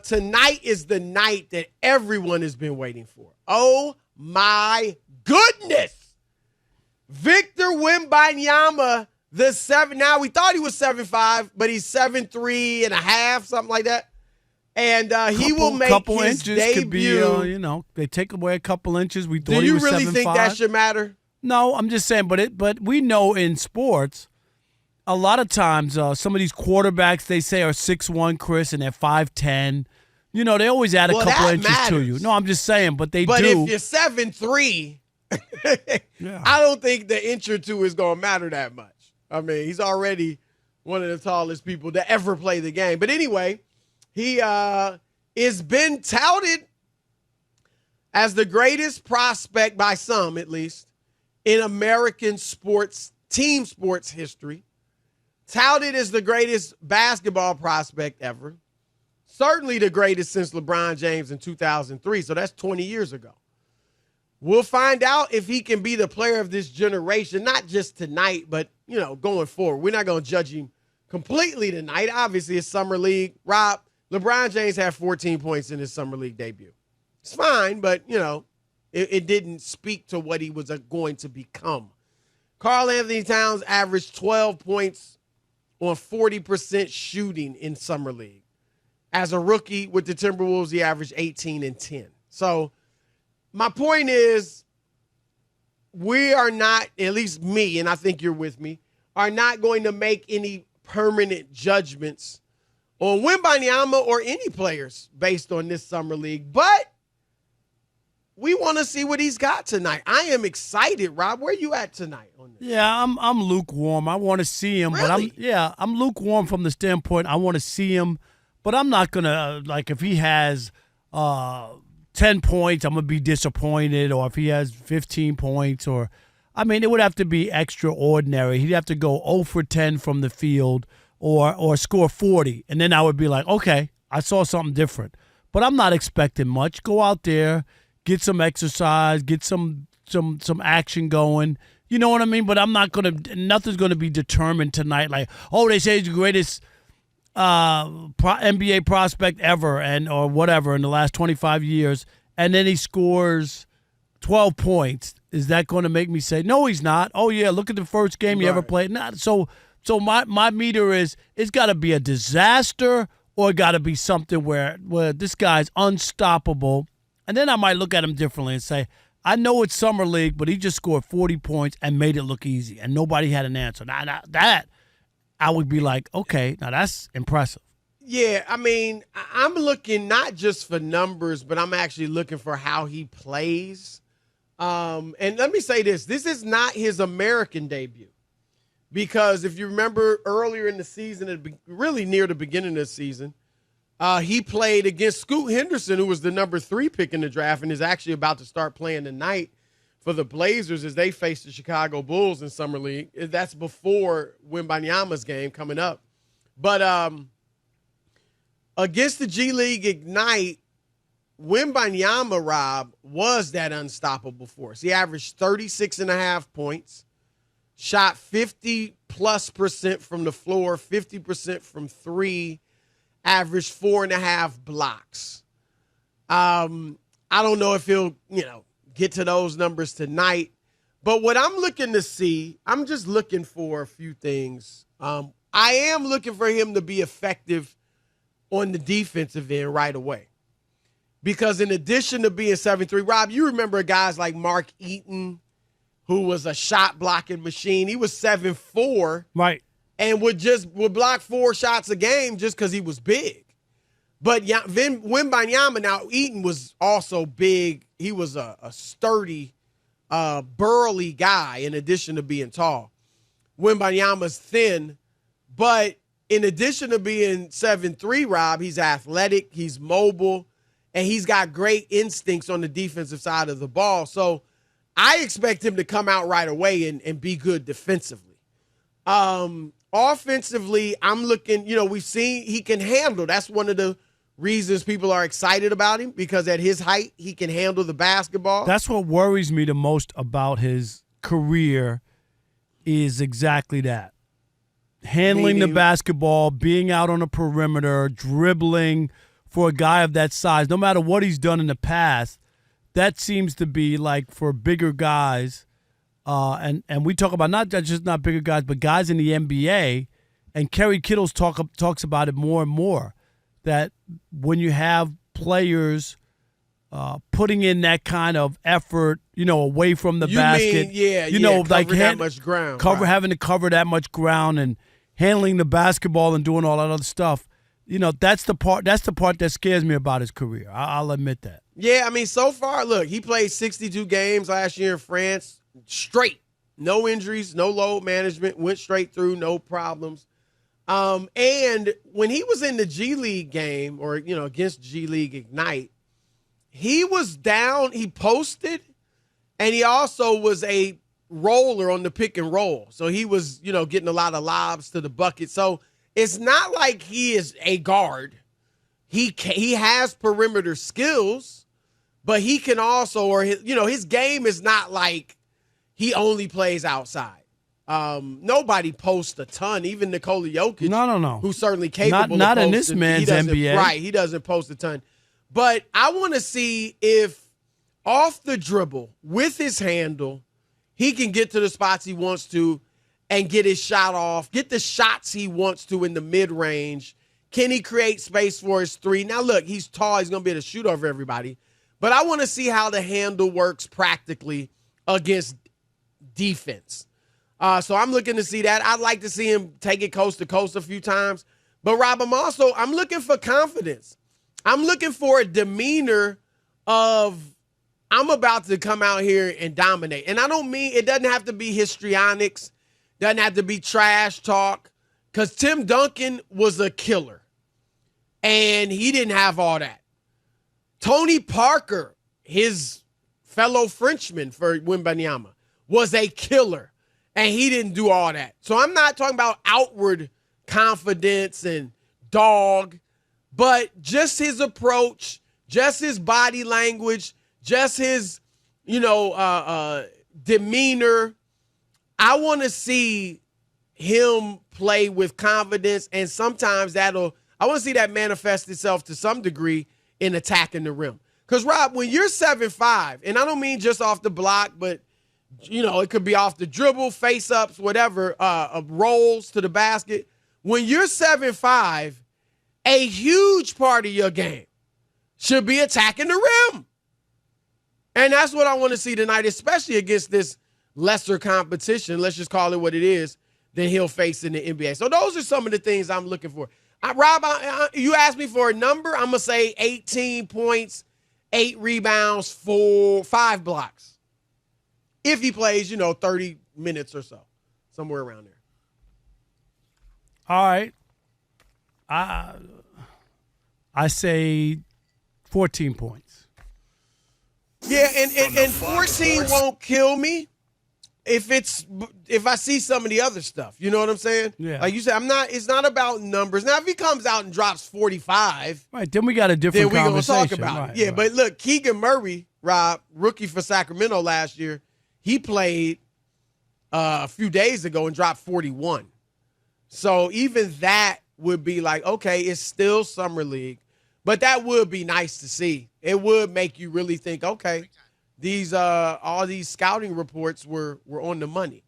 tonight is the night that everyone has been waiting for. Oh, my goodness. Victor Wembanyama, the 7. Now, we thought he was 7'5", but he's 7'3.5", something like that. And he will make couple his inches debut. Could be, they take away a couple inches. We thought Do he you was really 7'5". think that should matter? No, I'm just saying. But we know in sports, a lot of times some of these quarterbacks they say are 6'1", Chris, and they're 5'10". They always add a couple inches to you. No, I'm just saying, but do. But if you're 7'3", yeah. I don't think the inch or two is going to matter that much. I mean, he's already one of the tallest people to ever play the game. But anyway, he is been touted as the greatest prospect, by some at least, in American sports, team sports history. Touted as the greatest basketball prospect ever. Certainly the greatest since LeBron James in 2003, so that's 20 years ago. We'll find out if he can be the player of this generation, not just tonight, but, going forward. We're not going to judge him completely tonight. Obviously, it's Summer League. Rob, LeBron James had 14 points in his Summer League debut. It's fine, but, it didn't speak to what he was going to become. Karl Anthony Towns averaged 12 points on 40% shooting in Summer League. As a rookie with the Timberwolves, he averaged 18 and 10. So my point is, we are not, at least me, and I think you're with me, are not going to make any permanent judgments on Wembanyama or any players based on this Summer League. But we want to see what he's got tonight. I am excited, Rob. Where you at tonight on this? Yeah, I'm lukewarm. I want to see him, really? But I'm lukewarm from the standpoint I want to see him, but I'm not gonna if he has 10 points, I'm gonna be disappointed, or if he has 15 points, or it would have to be extraordinary. He'd have to go 0 for 10 from the field, or score 40, and then I would be like, okay, I saw something different. But I'm not expecting much. Go out there. Get some exercise, get some action going. You know what I mean? But nothing's gonna be determined tonight. Like, they say he's the greatest NBA prospect ever, or whatever in the last 25 years, and then he scores 12 points. Is that going to make me say no? He's not. Oh yeah, look at the first game you ever played. Not so. My meter is it's got to be a disaster, or it got to be something where this guy's unstoppable. And then I might look at him differently and say, I know it's Summer League, but he just scored 40 points and made it look easy, and nobody had an answer. Now that, I would be like, okay, now that's impressive. Yeah, I'm looking not just for numbers, but I'm actually looking for how he plays. And let me say this is not his American debut. Because if you remember earlier in the season, really near the beginning of the season, he played against Scoot Henderson, who was the number 3 pick in the draft and is actually about to start playing tonight for the Blazers as they face the Chicago Bulls in Summer League. That's before Wembanyama's game coming up. But against the G League Ignite, Wembanyama, Rob, was that unstoppable force. He averaged 36.5 points, shot 50+% from the floor, 50% from 3, averaged 4.5 blocks. I don't know if he'll, get to those numbers tonight. But what I'm looking to see, I'm just looking for a few things. I am looking for him to be effective on the defensive end right away. Because in addition to being 7'3", Rob, you remember guys like Mark Eaton, who was a shot blocking machine. He was 7'4". Right. And would block 4 shots a game just because he was big. But Wembanyama, now Eaton was also big. He was a sturdy, burly guy in addition to being tall. Wembanyama's thin, but in addition to being 7'3", Rob, he's athletic, he's mobile, and he's got great instincts on the defensive side of the ball. So I expect him to come out right away and be good defensively. Offensively, I'm looking, we've seen he can handle. That's one of the reasons people are excited about him, because at his height, he can handle the basketball. That's what worries me the most about his career is exactly that. Handling the basketball, being out on the perimeter, dribbling for a guy of that size, no matter what he's done in the past. That seems to be like for bigger guys, and we talk about not bigger guys, but guys in the NBA. And Kerry Kittles talks about it more and more, that when you have players putting in that kind of effort, away from the basket, like that much ground, having to cover that much ground and handling the basketball and doing all that other stuff. That's the part that scares me about his career. I'll admit that. Yeah, I mean, so far, look, he played 62 games last year in France, straight. No injuries, no load management, went straight through, no problems. And when he was in the G League game or, against G League Ignite, he was down, he posted, and he also was a roller on the pick and roll. So he was, getting a lot of lobs to the bucket. So it's not like he is a guard. He has perimeter skills, but he can also, or his game is not like he only plays outside. Nobody posts a ton. Even Nikola Jokic, no, who's certainly capable. Not of in this man's NBA, right? He doesn't post a ton. But I want to see if off the dribble with his handle, he can get to the spots he wants to and get his shot off, get the shots he wants to in the mid range. Can he create space for his three? Now, look, he's tall. He's going to be able to shoot over everybody. But I want to see how the handle works practically against defense. So I'm looking to see that. I'd like to see him take it coast to coast a few times. But, Rob, I'm looking for confidence. I'm looking for a demeanor of I'm about to come out here and dominate. And I don't mean it doesn't have to be histrionics, doesn't have to be trash talk, because Tim Duncan was a killer, and he didn't have all that. Tony Parker, his fellow Frenchman for Wembanyama, was a killer, and he didn't do all that. So I'm not talking about outward confidence and Dawg, but just his approach, just his body language, just his, demeanor. I want to see him play with confidence, and sometimes I want to see that manifest itself to some degree in attacking the rim. Because, Rob, when you're 7'5", and I don't mean just off the block, but, it could be off the dribble, face-ups, whatever, rolls to the basket. When you're 7'5", a huge part of your game should be attacking the rim. And that's what I want to see tonight, especially against this lesser competition, let's just call it what it is, than he'll face in the NBA. So those are some of the things I'm looking for. Rob, you asked me for a number. I'm going to say 18 points, 8 rebounds, 5 blocks. If he plays, 30 minutes or so, somewhere around there. All right. I say 14 points. Yeah, and 14 won't kill me if I see some of the other stuff. You know what I'm saying? Yeah. Like you said, it's not about numbers. Now, if he comes out and drops 45, right, then we got a different conversation. Then we're going to talk about it. Yeah, right. But look, Keegan Murray, Rob, rookie for Sacramento last year, he played a few days ago and dropped 41. So even that would be like, okay, it's still summer league, but that would be nice to see. It would make you really think, okay, these all these scouting reports were on the money.